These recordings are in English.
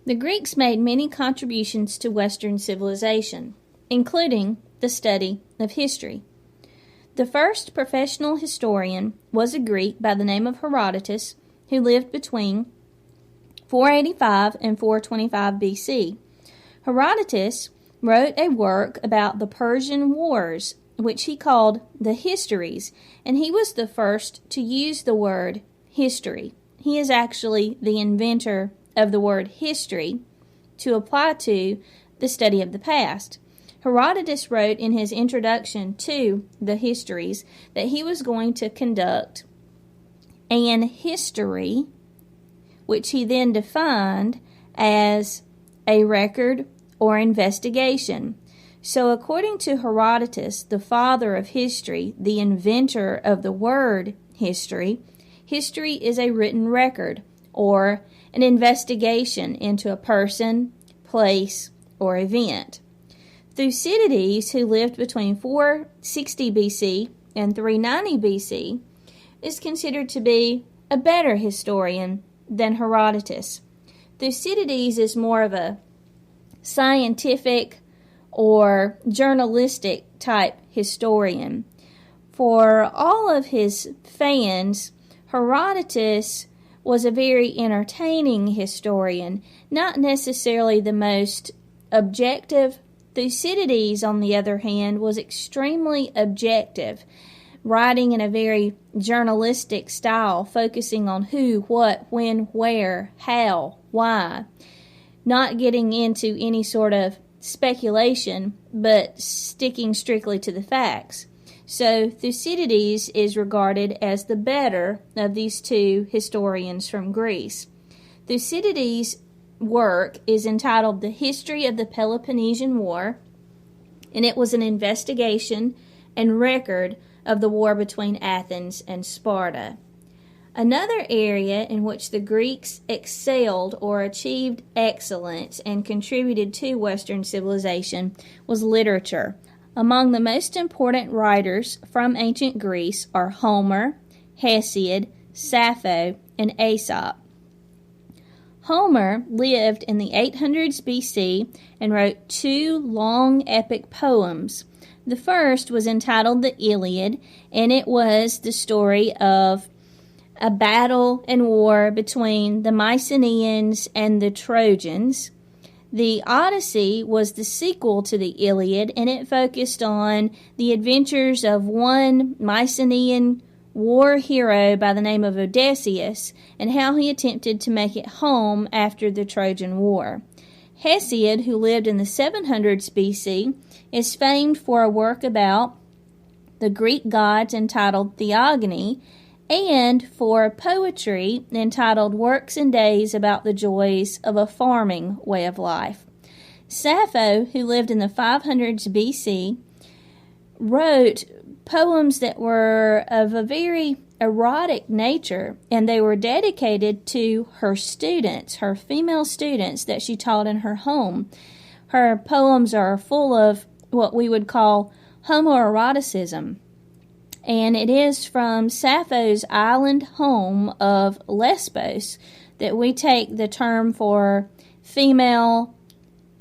The Greeks made many contributions to Western civilization, including the study of history. The first professional historian was a Greek by the name of Herodotus, who lived between 485 and 425 BC. Herodotus wrote a work about the Persian Wars, which he called the Histories, and he was the first to use the word history. He is actually the inventor of the word history to apply to the study of the past. Herodotus wrote in his introduction to the Histories that he was going to conduct an history, which he then defined as a record or investigation. So according to Herodotus, the father of history, the inventor of the word history, history is a written record or an investigation into a person, place, or event. Thucydides, who lived between 460 BC and 390 BC, is considered to be a better historian than Herodotus. Thucydides is more of a scientific or journalistic type historian. For all of his fans, Herodotus was a very entertaining historian, not necessarily the most objective. Thucydides, on the other hand, was extremely objective, writing in a very journalistic style, focusing on who, what, when, where, how, why, not getting into any sort of speculation, but sticking strictly to the facts. So Thucydides is regarded as the better of these two historians from Greece. Thucydides' work is entitled The History of the Peloponnesian War, and it was an investigation and record of the war between Athens and Sparta. Another area in which the Greeks excelled or achieved excellence and contributed to Western civilization was literature. Among the most important writers from ancient Greece are Homer, Hesiod, Sappho, and Aesop. Homer lived in the 800s BC and wrote two long epic poems. The first was entitled the Iliad, and it was the story of a battle and war between the Mycenaeans and the Trojans. The Odyssey was the sequel to the Iliad, and it focused on the adventures of one Mycenaean war hero by the name of Odysseus and how he attempted to make it home after the Trojan War. Hesiod, who lived in the 700s BC, is famed for a work about the Greek gods entitled Theogony, and for poetry entitled Works and Days about the Joys of a Farming Way of Life. Sappho, who lived in the 500s BC, wrote poems that were of a very erotic nature, and they were dedicated to her students, her female students that she taught in her home. Her poems are full of what we would call homoeroticism, and it is from Sappho's island home of Lesbos that we take the term for female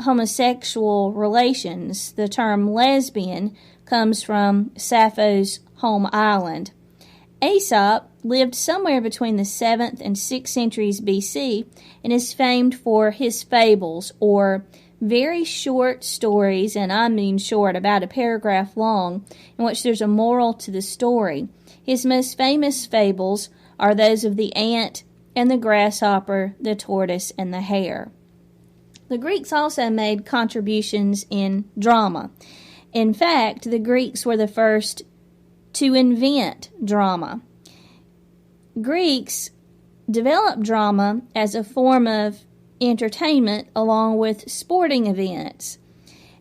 homosexual relations. The term lesbian comes from Sappho's home island. Aesop lived somewhere between the 7th and 6th centuries BC and is famed for his fables, or very short stories, and I mean short, about a paragraph long, in which there's a moral to the story. His most famous fables are those of the ant and the grasshopper, the tortoise, and the hare. The Greeks also made contributions in drama. In fact, the Greeks were the first to invent drama. Greeks developed drama as a form of entertainment along with sporting events.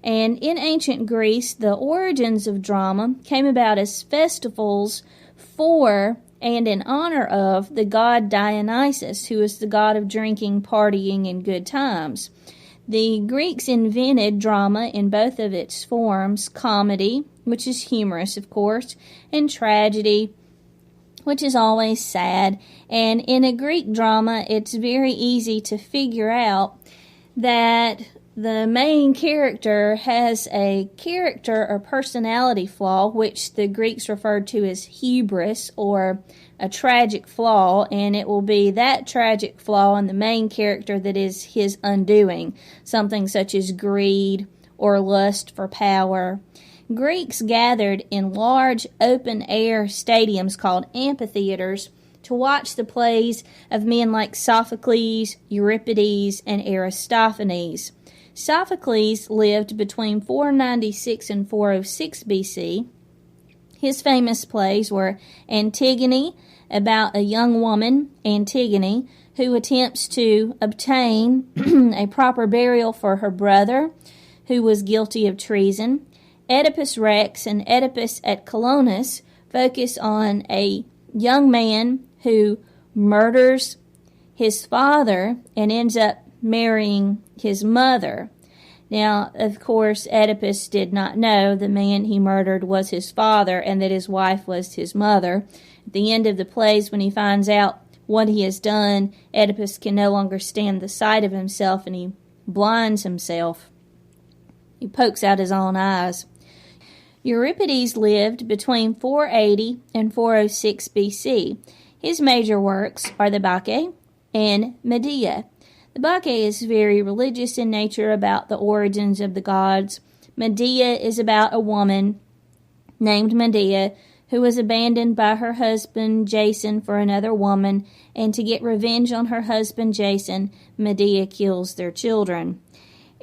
And in ancient Greece, the origins of drama came about as festivals for and in honor of the god Dionysus, who is the god of drinking, partying, and good times. The Greeks invented drama in both of its forms: comedy, which is humorous, of course, and tragedy, which is always sad. And in a Greek drama, it's very easy to figure out that the main character has a character or personality flaw, which the Greeks referred to as hubris, or a tragic flaw, and it will be that tragic flaw in the main character that is his undoing, something such as greed or lust for power. Greeks gathered in large open-air stadiums called amphitheaters to watch the plays of men like Sophocles, Euripides, and Aristophanes. Sophocles lived between 496 and 406 BC. His famous plays were Antigone, about a young woman, Antigone, who attempts to obtain a proper burial for her brother, who was guilty of treason. Oedipus Rex and Oedipus at Colonus focus on a young man who murders his father and ends up marrying his mother. Now, of course, Oedipus did not know the man he murdered was his father and that his wife was his mother. At the end of the plays, when he finds out what he has done, Oedipus can no longer stand the sight of himself and he blinds himself. He pokes out his own eyes. Euripides lived between 480 and 406 BC. His major works are the Bacchae and Medea. The Bacchae is very religious in nature, about the origins of the gods. Medea is about a woman named Medea who was abandoned by her husband Jason for another woman, and to get revenge on her husband Jason, Medea kills their children.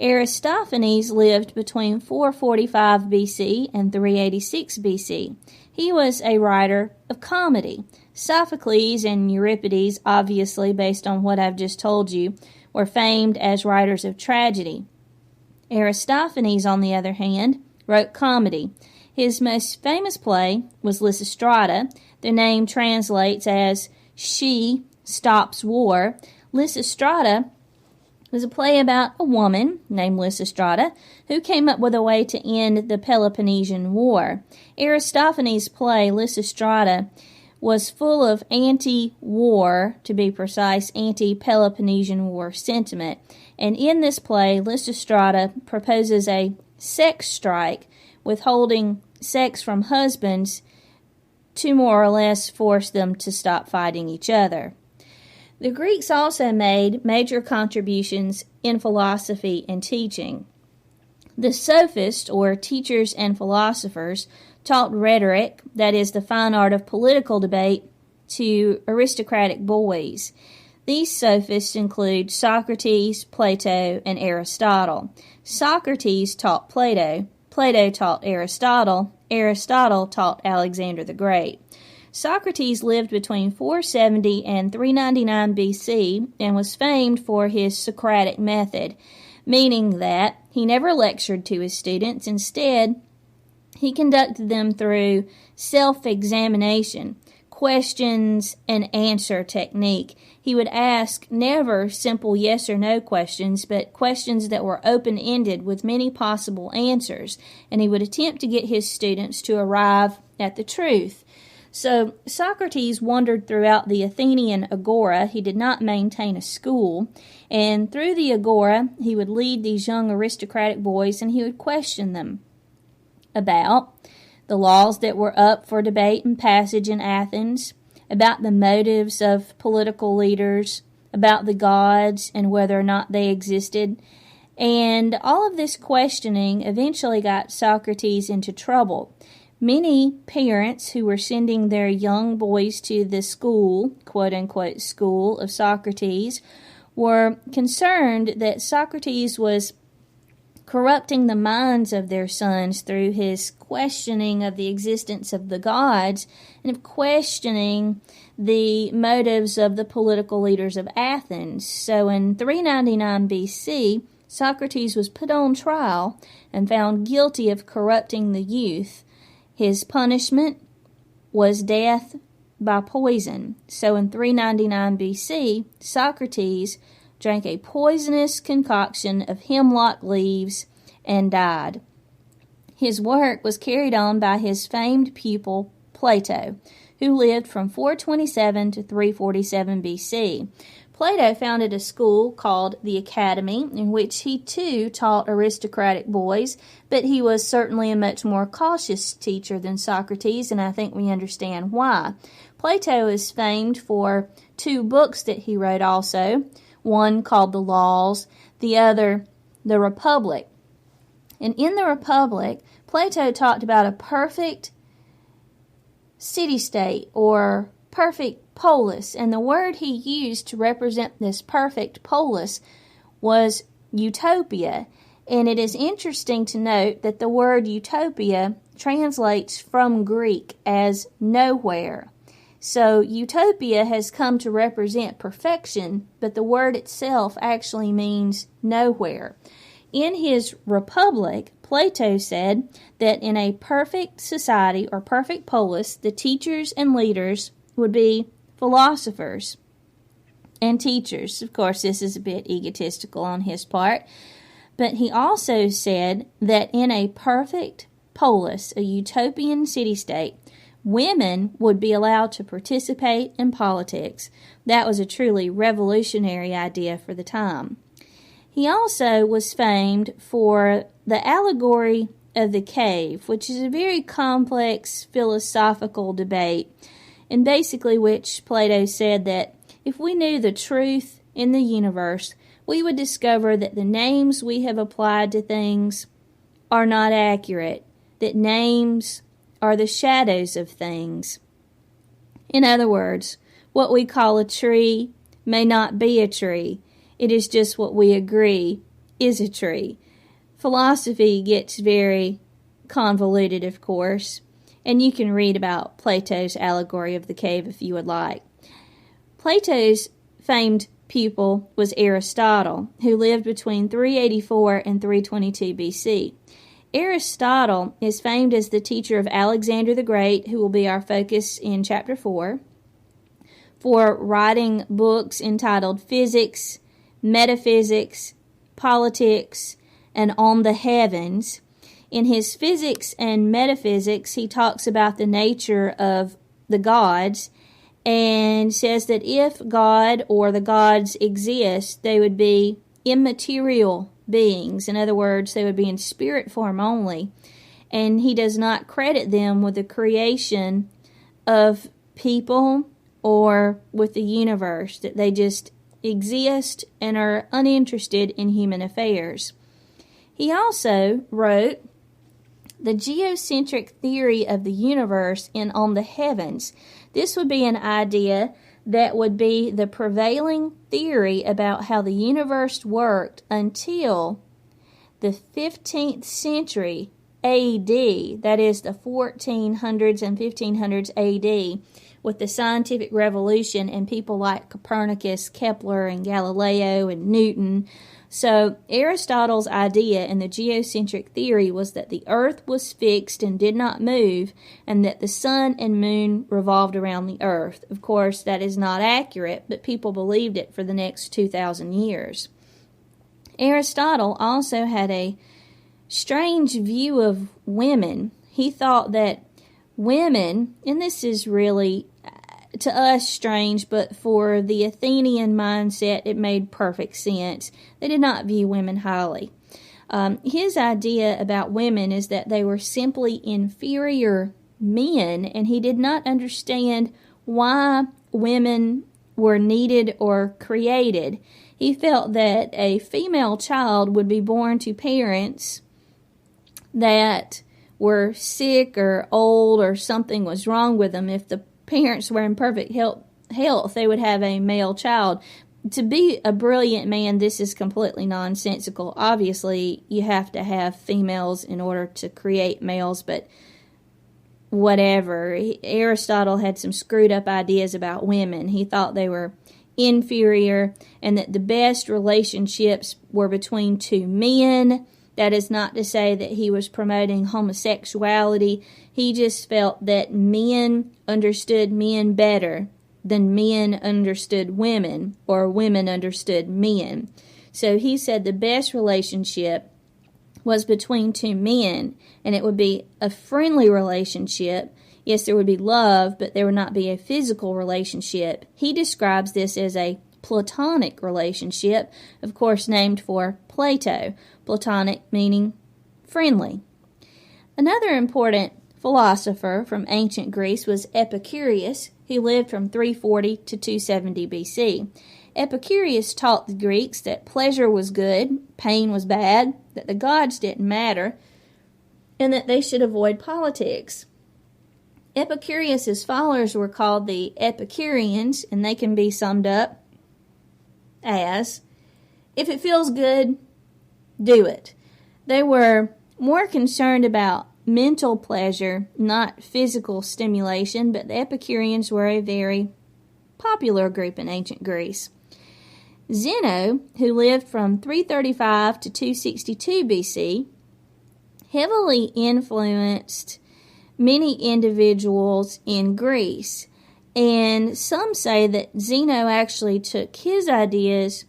Aristophanes lived between 445 BC and 386 BC. He was a writer of comedy. Sophocles and Euripides, obviously based on what I've just told you, were famed as writers of tragedy. Aristophanes, on the other hand, wrote comedy. His most famous play was Lysistrata. The name translates as She Stops War. Lysistrata was a play about a woman named Lysistrata who came up with a way to end the Peloponnesian War. Aristophanes' play Lysistrata was full of anti-war, to be precise, anti-Peloponnesian War sentiment. And in this play, Lysistrata proposes a sex strike, withholding sex from husbands to more or less force them to stop fighting each other. The Greeks also made major contributions in philosophy and teaching. The sophists, or teachers and philosophers, taught rhetoric, that is, the fine art of political debate, to aristocratic boys. These sophists include Socrates, Plato, and Aristotle. Socrates taught Plato, Plato taught Aristotle, Aristotle taught Alexander the Great. Socrates lived between 470 and 399 BC and was famed for his Socratic method, meaning that he never lectured to his students. Instead, he conducted them through self-examination, questions and answer technique. He would ask never simple yes or no questions, but questions that were open-ended with many possible answers, and he would attempt to get his students to arrive at the truth. So Socrates wandered throughout the Athenian agora. He did not maintain a school, and through the agora he would lead these young aristocratic boys and he would question them about the laws that were up for debate and passage in Athens, about the motives of political leaders, about the gods and whether or not they existed. And all of this questioning eventually got Socrates into trouble. Many parents who were sending their young boys to the school, quote-unquote school of Socrates, were concerned that Socrates was corrupting the minds of their sons through his questioning of the existence of the gods and of questioning the motives of the political leaders of Athens. So in 399 BC, Socrates was put on trial and found guilty of corrupting the youth. His punishment was death by poison. So in 399 BC, Socrates drank a poisonous concoction of hemlock leaves and died. His work was carried on by his famed pupil Plato, who lived from 427 to 347 BC. Plato founded a school called the Academy, in which he too taught aristocratic boys, but he was certainly a much more cautious teacher than Socrates, and I think we understand why. Plato is famed for 2 books that he wrote also, one called The Laws, the other The Republic. And in The Republic, Plato talked about a perfect city-state or perfect polis, and the word he used to represent this perfect polis was utopia. And it is interesting to note that the word utopia translates from Greek as nowhere. So utopia has come to represent perfection, but the word itself actually means nowhere. In his Republic, Plato said that in a perfect society or perfect polis, the teachers and leaders would be philosophers and teachers. Of course, this is a bit egotistical on his part, but he also said that in a perfect polis, a utopian city-state, women would be allowed to participate in politics. That was a truly revolutionary idea for the time. He also was famed for the allegory of the cave, which is a very complex philosophical debate, and basically which Plato said that if we knew the truth in the universe, we would discover that the names we have applied to things are not accurate, that names are the shadows of things. In other words, what we call a tree may not be a tree. It is just what we agree is a tree. Philosophy gets very convoluted, of course, and you can read about Plato's allegory of the cave if you would like. Plato's famed pupil was Aristotle, who lived between 384 and 322 BC. Aristotle is famed as the teacher of Alexander the Great, who will be our focus in Chapter 4, for writing books entitled Physics, Metaphysics, Politics, and On the Heavens. In his Physics and Metaphysics, he talks about the nature of the gods and says that if God or the gods exist, they would be immaterial beings. In other words, they would be in spirit form only. And he does not credit them with the creation of people or with the universe, that they just exist and are uninterested in human affairs. He also wrote the geocentric theory of the universe in On the Heavens. This would be an idea that would be the prevailing theory about how the universe worked until the 15th century AD, that is the 1400s and 1500s AD, with the scientific revolution and people like Copernicus, Kepler, and Galileo, and Newton. So Aristotle's idea in the geocentric theory was that the earth was fixed and did not move, and that the sun and moon revolved around the earth. Of course, that is not accurate, but people believed it for the next 2,000 years. Aristotle also had a strange view of women. He thought that women, and this is really to us strange, but for the Athenian mindset it made perfect sense. They did not view women highly. His idea about women is that they were simply inferior men, and he did not understand why women were needed or created. He felt that a female child would be born to parents that were sick or old or something was wrong with them. If the parents were in perfect health, they would have a male child. To be a brilliant man, this is completely nonsensical. Obviously, you have to have females in order to create males, but whatever. Aristotle had some screwed up ideas about women. He thought they were inferior and that the best relationships were between two men. That is not to say that he was promoting homosexuality. He just felt that men understood men better than men understood women, or women understood men. So he said the best relationship was between two men, and it would be a friendly relationship. Yes, there would be love, but there would not be a physical relationship. He describes this as a Platonic relationship, of course named for Plato, Platonic meaning friendly. Another important philosopher from ancient Greece was Epicurus, who lived from 340 to 270 BC. Epicurus taught the Greeks that pleasure was good, pain was bad, that the gods didn't matter, and that they should avoid politics. Epicurus's followers were called the Epicureans, and they can be summed up as, if it feels good, do it. They were more concerned about mental pleasure, not physical stimulation, but the Epicureans were a very popular group in ancient Greece. Zeno, who lived from 335 to 262 BC, heavily influenced many individuals in Greece, and some say that Zeno actually took his ideas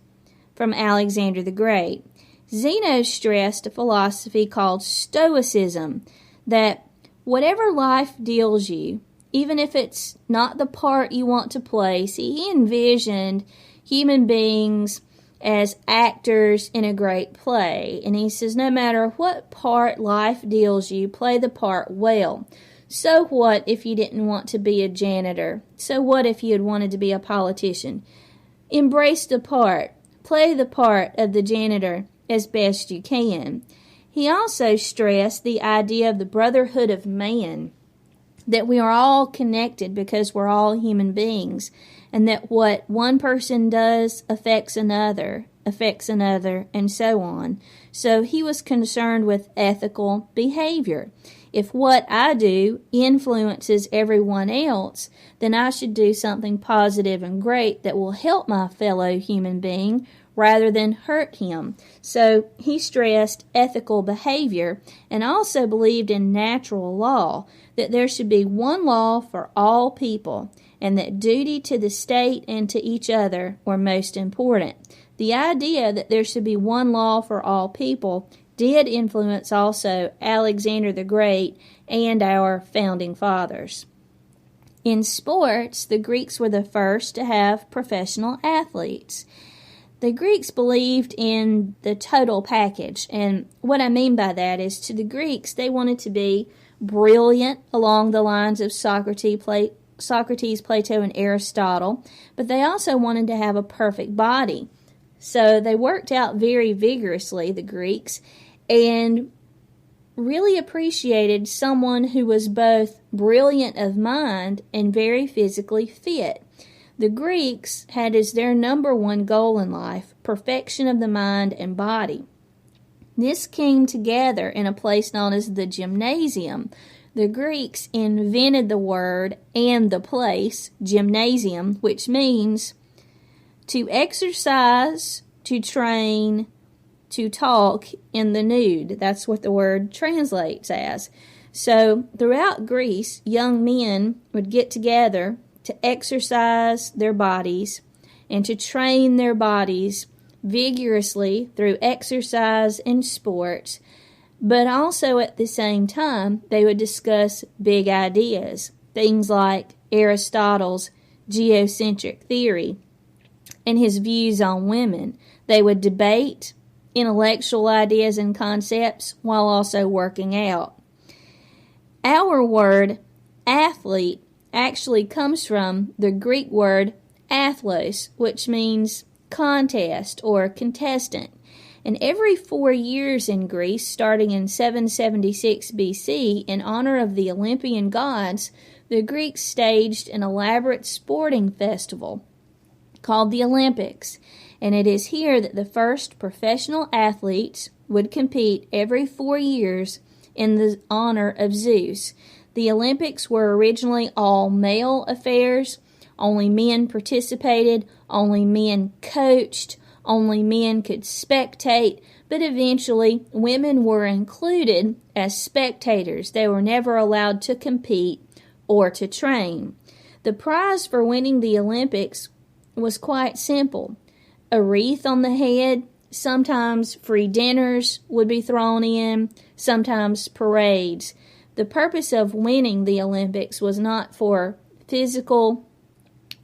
from Alexander the Great. Zeno stressed a philosophy called Stoicism, that whatever life deals you, even if it's not the part you want to play, see, he envisioned human beings as actors in a great play. And he says, no matter what part life deals you, play the part well. So what if you didn't want to be a janitor? So what if you had wanted to be a politician? Embrace the part. Play the part of the janitor as best you can. He also stressed the idea of the brotherhood of man, that we are all connected because we're all human beings, and that what one person does affects another, and so on. So he was concerned with ethical behavior. If what I do influences everyone else, then I should do something positive and great that will help my fellow human being rather than hurt him. So he stressed ethical behavior and also believed in natural law, that there should be one law for all people, and that duty to the state and to each other were most important. The idea that there should be one law for all people did influence also Alexander the Great and our founding fathers. In sports, the Greeks were the first to have professional athletes. The Greeks believed in the total package, and what I mean by that is, to the Greeks, they wanted to be brilliant along the lines of Socrates, Plato, and Aristotle, but they also wanted to have a perfect body. So they worked out very vigorously, the Greeks, and really appreciated someone who was both brilliant of mind and very physically fit. The Greeks had as their number one goal in life perfection of the mind and body. This came together in a place known as the gymnasium. The Greeks invented the word and the place, gymnasium, which means to exercise, to train, to talk in the nude. That's what the word translates as. So throughout Greece, young men would get together to exercise their bodies and to train their bodies vigorously through exercise and sports, but also at the same time they would discuss big ideas, things like Aristotle's geocentric theory and his views on women. They would debate intellectual ideas and concepts while also working out. Our word athlete actually comes from the Greek word athlos, which means contest or contestant. And every 4 years in Greece, starting in 776 BC, in honor of the Olympian gods, the Greeks staged an elaborate sporting festival called the Olympics. And it is here that the first professional athletes would compete every 4 years in the honor of Zeus. The Olympics were originally all male affairs. Only men participated, only men coached, only men could spectate, but eventually women were included as spectators. They were never allowed to compete or to train. The prize for winning the Olympics was quite simple. A wreath on the head, sometimes free dinners would be thrown in, sometimes parades. The purpose of winning the Olympics was not for physical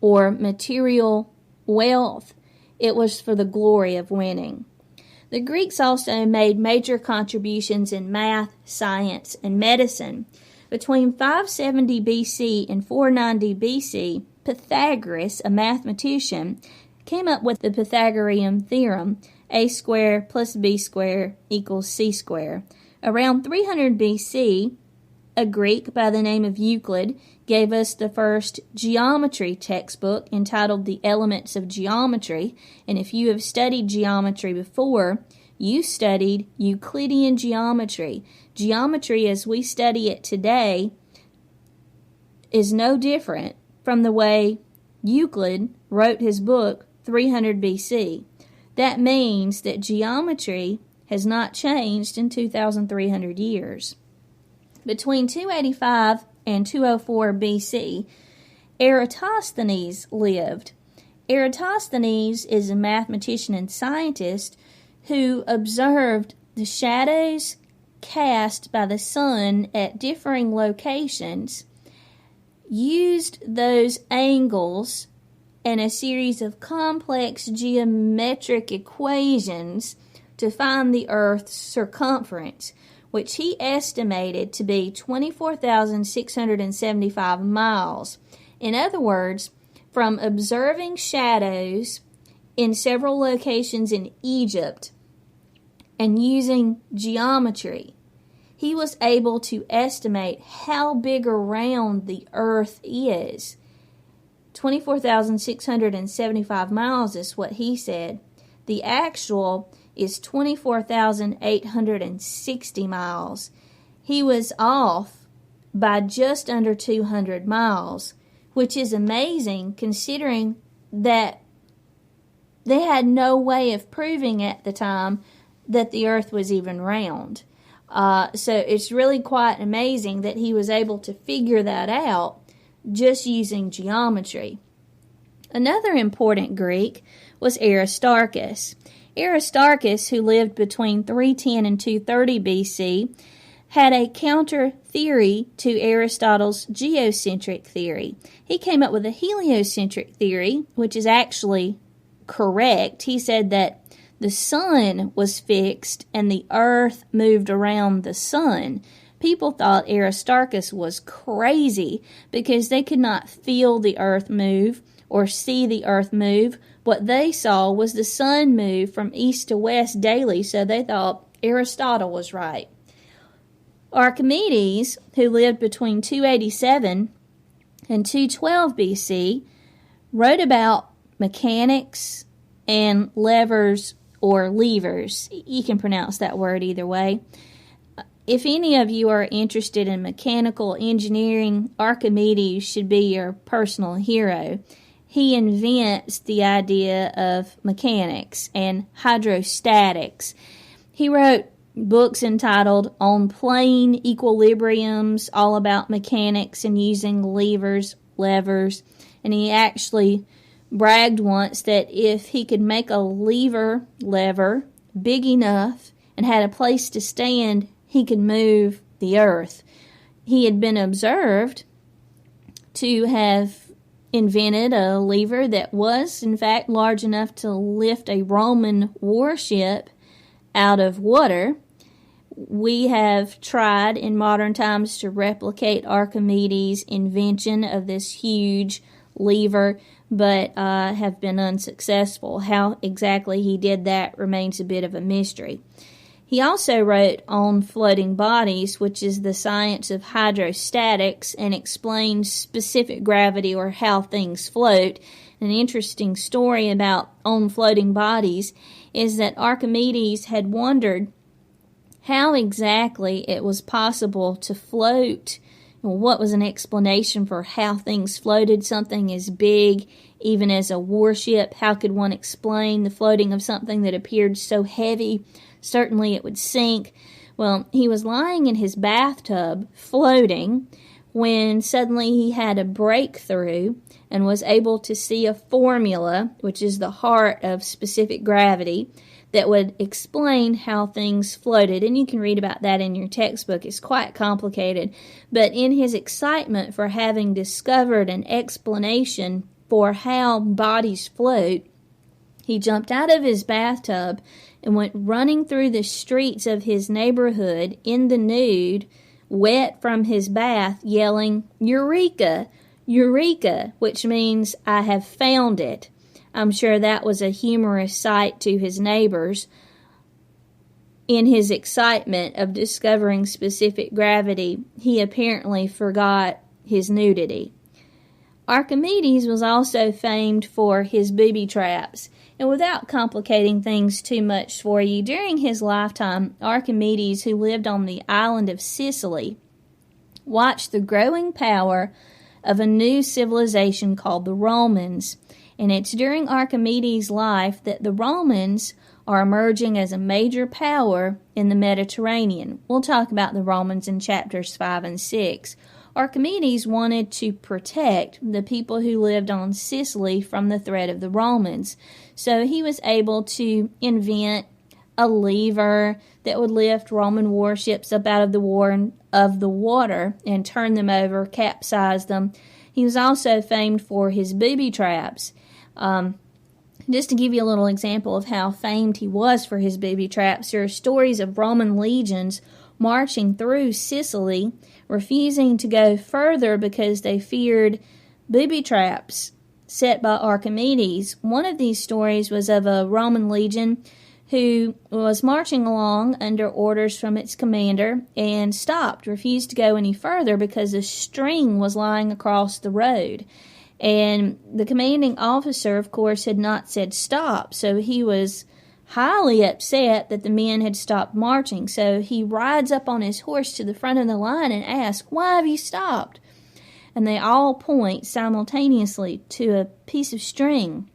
or material wealth, It was for the glory of winning. The Greeks also made major contributions in math, science, and medicine. Between 570 BC and 490 BC, Pythagoras, a mathematician, came up with the Pythagorean theorem, a squared plus b squared equals c squared. Around 300 BC, a Greek by the name of Euclid gave us the first geometry textbook entitled The Elements of Geometry, and if you have studied geometry before, you studied Euclidean geometry. Geometry as we study it today is no different from the way Euclid wrote his book 300 BC. That means that geometry has not changed in 2,300 years. Between 285 and 204 BC, Eratosthenes lived. Eratosthenes is a mathematician and scientist who observed the shadows cast by the sun at differing locations, used those angles and a series of complex geometric equations to find the Earth's circumference, which he estimated to be 24,675 miles. In other words, from observing shadows in several locations in Egypt and using geometry, he was able to estimate how big around the Earth is. 24,675 miles is what he said. The actual is 24,860 miles. He was off by just under 200 miles, which is amazing considering that they had no way of proving at the time that the Earth was even round. So it's really quite amazing that he was able to figure that out just using geometry. Another important Greek was Aristarchus. Aristarchus, who lived between 310 and 230 BC, had a counter theory to Aristotle's geocentric theory. He came up with a heliocentric theory, which is actually correct. He said that the sun was fixed and the earth moved around the sun. People thought Aristarchus was crazy because they could not feel the earth move or see the earth move. What they saw was the sun move from east to west daily, so they thought Aristotle was right. Archimedes, who lived between 287 and 212 BC, wrote about mechanics and levers or levers. You can pronounce that word either way. If any of you are interested in mechanical engineering, Archimedes should be your personal hero. He invents the idea of mechanics and hydrostatics. He wrote books entitled On Plane Equilibriums, all about mechanics and using levers, and he actually bragged once that if he could make a lever big enough and had a place to stand, he could move the earth. He had been observed to have invented a lever that was, in fact, large enough to lift a Roman warship out of water. We have tried in modern times to replicate Archimedes' invention of this huge lever, but have been unsuccessful. How exactly he did that remains a bit of a mystery. He also wrote on floating bodies, which is the science of hydrostatics, and explains specific gravity or how things float. An interesting story about on floating bodies is that Archimedes had wondered how exactly it was possible to float. What was an explanation for how things floated? Something as big, even as a warship. How could one explain the floating of something that appeared so heavy? Certainly it would sink. Well, he was lying in his bathtub, floating, when suddenly he had a breakthrough and was able to see a formula, which is the heart of specific gravity, that would explain how things floated. And you can read about that in your textbook. It's quite complicated. But in his excitement for having discovered an explanation for how bodies float, He jumped out of his bathtub and went running through the streets of his neighborhood in the nude, wet from his bath, yelling, "Eureka! Eureka!" which means, "I have found it." I'm sure that was a humorous sight to his neighbors. In his excitement of discovering specific gravity, he apparently forgot his nudity. Archimedes was also famed for his booby traps. And without complicating things too much for you, during his lifetime, Archimedes, who lived on the island of Sicily, watched the growing power of a new civilization called the Romans. And it's during Archimedes' life that the Romans are emerging as a major power in the Mediterranean. We'll talk about the Romans in chapters 5 and 6. Archimedes wanted to protect the people who lived on Sicily from the threat of the Romans. So he was able to invent a lever that would lift Roman warships up out of the water and turn them over, capsize them. He was also famed for his booby traps. Just to give you a little example of how famed he was for his booby traps, there are stories of Roman legions marching through Sicily, refusing to go further because they feared booby traps set by Archimedes. One of these stories was of a Roman legion who was marching along under orders from its commander and stopped, refused to go any further because a string was lying across the road. And the commanding officer, of course, had not said stop, so he was highly upset that the men had stopped marching. So he rides up on his horse to the front of the line and asks, "Why have you stopped?" And they all point simultaneously to a piece of string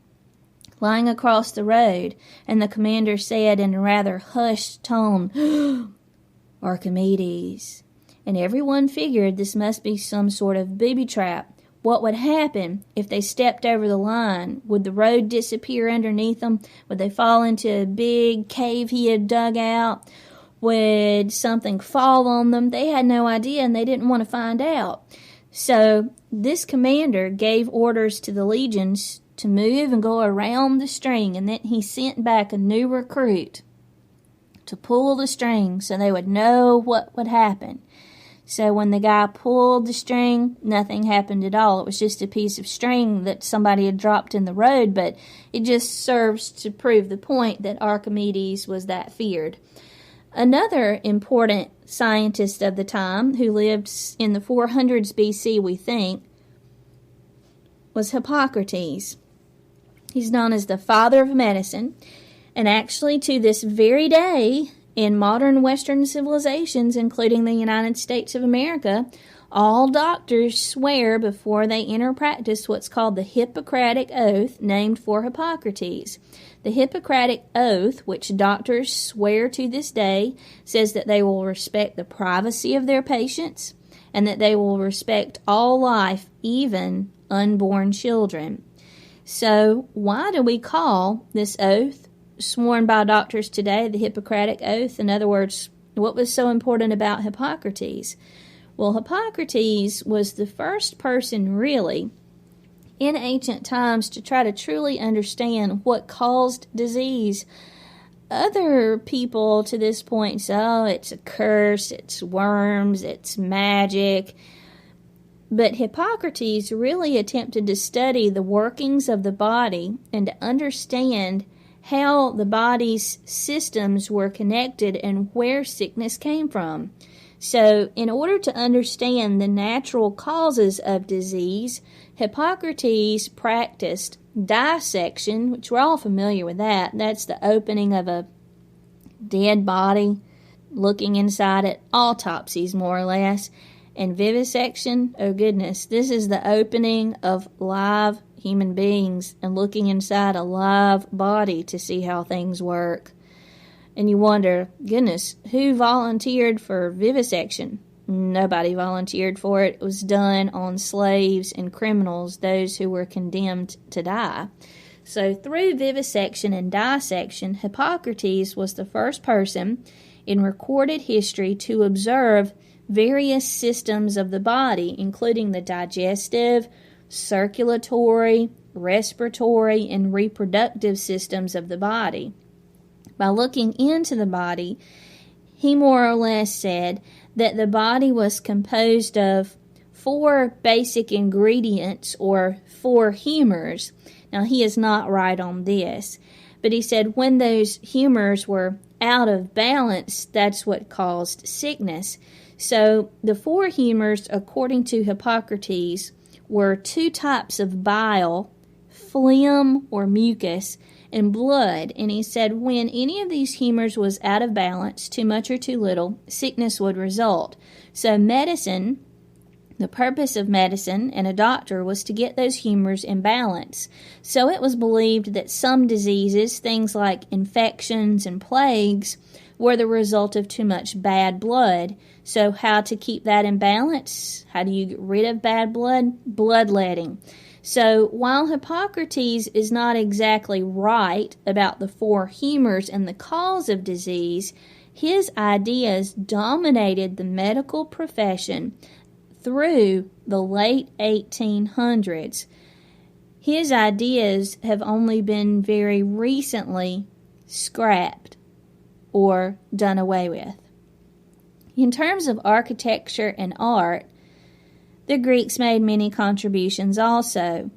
lying across the road. And the commander said in a rather hushed tone, "Archimedes." And everyone figured this must be some sort of booby trap. What would happen if they stepped over the line? Would the road disappear underneath them? Would they fall into a big cave he had dug out? Would something fall on them? They had no idea, and they didn't want to find out. So this commander gave orders to the legions to move and go around the string, and then he sent back a new recruit to pull the string so they would know what would happen. So when the guy pulled the string, nothing happened at all. It was just a piece of string that somebody had dropped in the road, but it just serves to prove the point that Archimedes was that feared. Another important scientist of the time, who lived in the 400s BC, we think, was Hippocrates. He's known as the father of medicine, and actually to this very day, in modern Western civilizations, including the United States of America, all doctors swear before they enter practice what's called the Hippocratic Oath, named for Hippocrates. The Hippocratic Oath, which doctors swear to this day, says that they will respect the privacy of their patients and that they will respect all life, even unborn children. So why do we call this oath sworn by doctors today the Hippocratic Oath? In other words, what was so important about Hippocrates? Well, Hippocrates was the first person really in ancient times to try to truly understand what caused disease. Other people to this point say, "Oh, it's a curse, it's worms, it's magic." But Hippocrates really attempted to study the workings of the body and to understand how the body's systems were connected and where sickness came from. So, in order to understand the natural causes of disease, Hippocrates practiced dissection, which we're all familiar with that. That's the opening of a dead body, looking inside it, autopsies more or less. And vivisection, oh goodness, this is the opening of live human beings and looking inside a live body to see how things work. And you wonder, goodness, who volunteered for vivisection? Nobody volunteered for it. It was done on slaves and criminals, those who were condemned to die. So through vivisection and dissection, Hippocrates was the first person in recorded history to observe various systems of the body, including the digestive, circulatory, respiratory, and reproductive systems of the body. By looking into the body, he more or less said that the body was composed of 4 basic ingredients, or 4 humors. Now, he is not right on this, but he said when those humors were out of balance, that's what caused sickness. So the 4 humors, according to Hippocrates, were 2 types of bile, phlegm or mucus, and blood. And he said when any of these humors was out of balance, too much or too little, sickness would result. So medicine, the purpose of medicine and a doctor, was to get those humors in balance. So it was believed that some diseases, things like infections and plagues, were the result of too much bad blood. So how to keep that in balance? How do you get rid of bad blood? Bloodletting. So while Hippocrates is not exactly right about the 4 humors and the cause of disease, his ideas dominated the medical profession through the late 1800s. His ideas have only been very recently scrapped or done away with. In terms of architecture and art, the Greeks made many contributions also.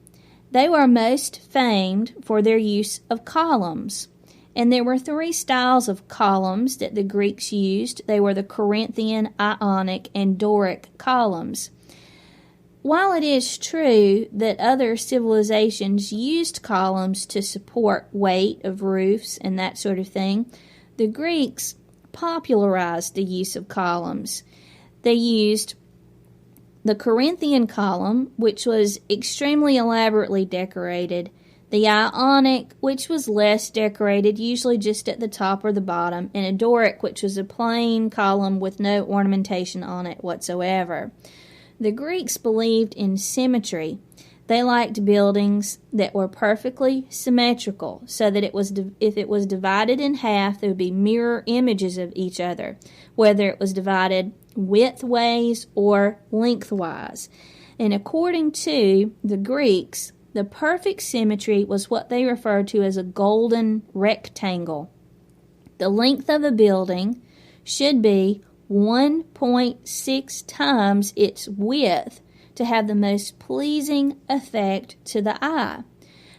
They were most famed for their use of columns, and there were 3 styles of columns that the Greeks used. They were the Corinthian, Ionic, and Doric columns. While it is true that other civilizations used columns to support weight of roofs and that sort of thing, the Greeks popularized the use of columns. They used the Corinthian column, which was extremely elaborately decorated, the Ionic, which was less decorated, usually just at the top or the bottom, and a Doric, which was a plain column with no ornamentation on it whatsoever. The Greeks believed in symmetry. They liked buildings that were perfectly symmetrical, so that if it was divided in half, there would be mirror images of each other, whether it was divided widthways or lengthwise. And according to the Greeks, the perfect symmetry was what they referred to as a golden rectangle. The length of a building should be 1.6 times its width to have the most pleasing effect to the eye.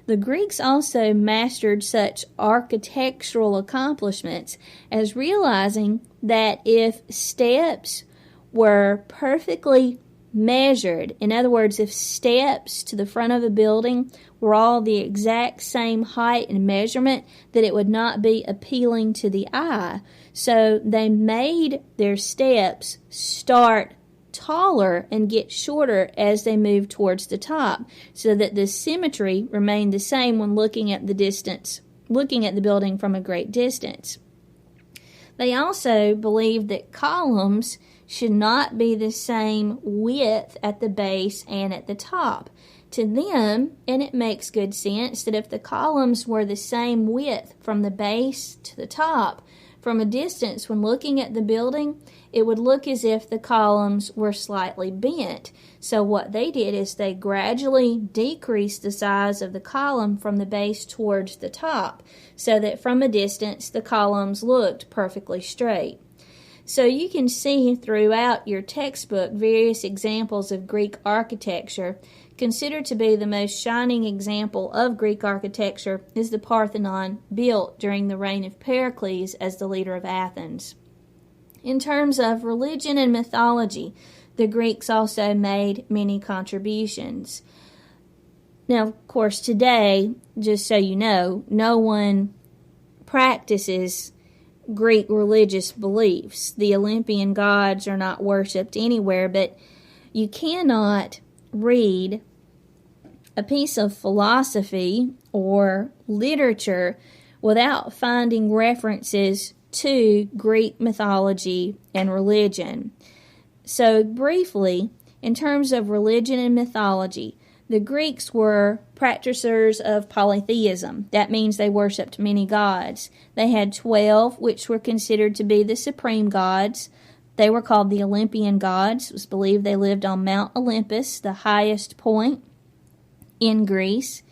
The Greeks also mastered such architectural accomplishments as realizing that if steps were perfectly measured, in other words, if steps to the front of a building were all the exact same height and measurement, that it would not be appealing to the eye. So they made their steps start taller and get shorter as they moved towards the top, so that the symmetry remained the same when looking at the building from a great distance. They also believed that columns should not be the same width at the base and at the top. To them, and it makes good sense, that if the columns were the same width from the base to the top, from a distance when looking at the building, it would look as if the columns were slightly bent. So what they did is they gradually decreased the size of the column from the base towards the top, so that from a distance the columns looked perfectly straight. So you can see throughout your textbook various examples of Greek architecture. Considered to be the most shining example of Greek architecture is the Parthenon, built during the reign of Pericles as the leader of Athens. In terms of religion and mythology, the Greeks also made many contributions. Now, of course, today, just so you know, no one practices Greek religious beliefs. The Olympian gods are not worshipped anywhere, but you cannot read a piece of philosophy or literature without finding references to Greek mythology and religion. So briefly, in terms of religion and mythology, the Greeks were practicers of polytheism. That means they worshipped many gods. They had 12, which were considered to be the supreme gods. They were called the Olympian gods. It was believed they lived on Mount Olympus, the highest point in Greece.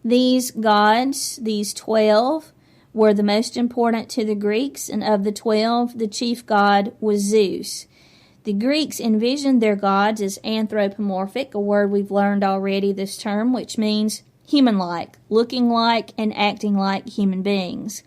These gods, these 12, were the most important to the Greeks, and of the 12, the chief god was Zeus. The Greeks envisioned their gods as anthropomorphic, a word we've learned already this term, which means human-like, looking like and acting like human beings.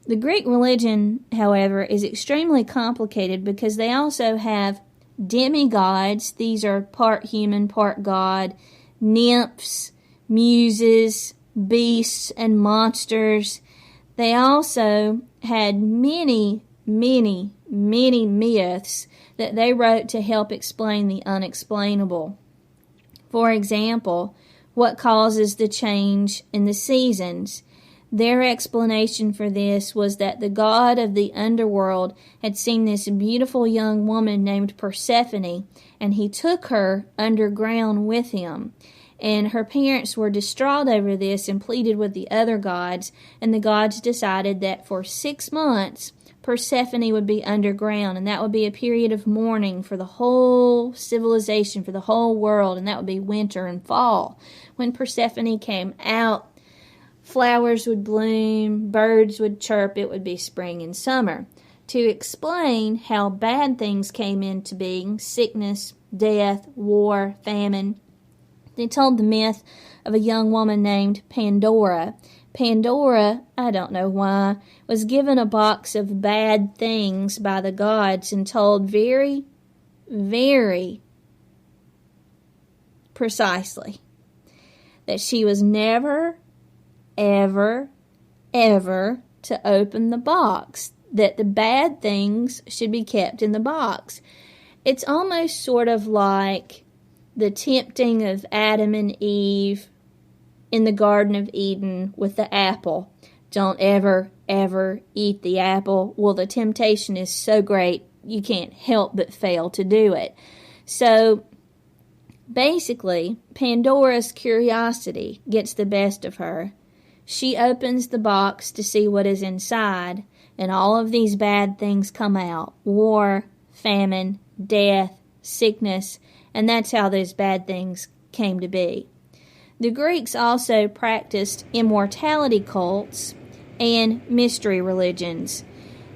The Greek religion, however, is extremely complicated because they also have demigods. These are part human, part god, nymphs, muses, beasts, and monsters. They also had many myths that they wrote to help explain the unexplainable. For example, what causes the change in the seasons? Their explanation for this was that the god of the underworld had seen this beautiful young woman named Persephone, and he took her underground with him. And her parents were distraught over this and pleaded with the other gods, and the gods decided that for 6 months Persephone would be underground, and that would be a period of mourning for the whole civilization, for the whole world, and that would be winter and fall. When Persephone came out, flowers would bloom, birds would chirp, it would be spring and summer. To explain how bad things came into being, sickness, death, war, famine, they told the myth of a young woman named Pandora. Pandora, I don't know why, was given a box of bad things by the gods and told very, very precisely that she was never, ever, ever to open the box, that the bad things should be kept in the box. It's almost sort of like the tempting of Adam and Eve in the Garden of Eden with the apple. Don't ever, ever eat the apple. Well, the temptation is so great, you can't help but fail to do it. So, basically, Pandora's curiosity gets the best of her. She opens the box to see what is inside, and all of these bad things come out. War, famine, death, sickness, and that's how those bad things came to be. The Greeks also practiced immortality cults and mystery religions.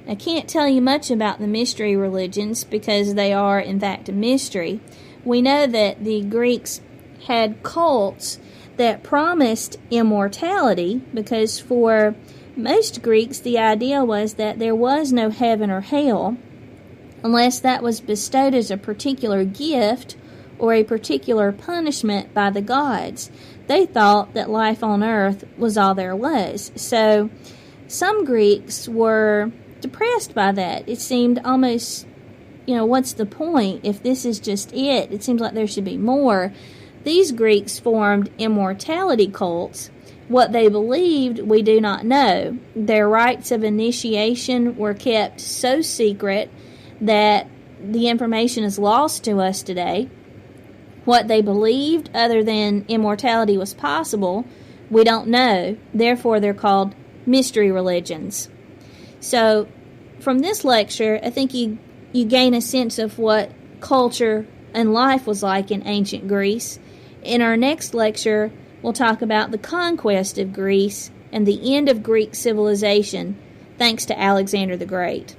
I can't tell you much about the mystery religions because they are, in fact, a mystery. We know that the Greeks had cults that promised immortality because for most Greeks the idea was that there was no heaven or hell unless that was bestowed as a particular gift or a particular punishment by the gods. They thought that life on earth was all there was. So some Greeks were depressed by that. It seemed almost, what's the point if this is just it? It seems like there should be more. These Greeks formed immortality cults. What they believed, we do not know. Their rites of initiation were kept so secret that the information is lost to us today. What they believed, other than immortality was possible, we don't know. Therefore, they're called mystery religions. So, from this lecture, I think you gain a sense of what culture and life was like in ancient Greece. In our next lecture, we'll talk about the conquest of Greece and the end of Greek civilization, thanks to Alexander the Great.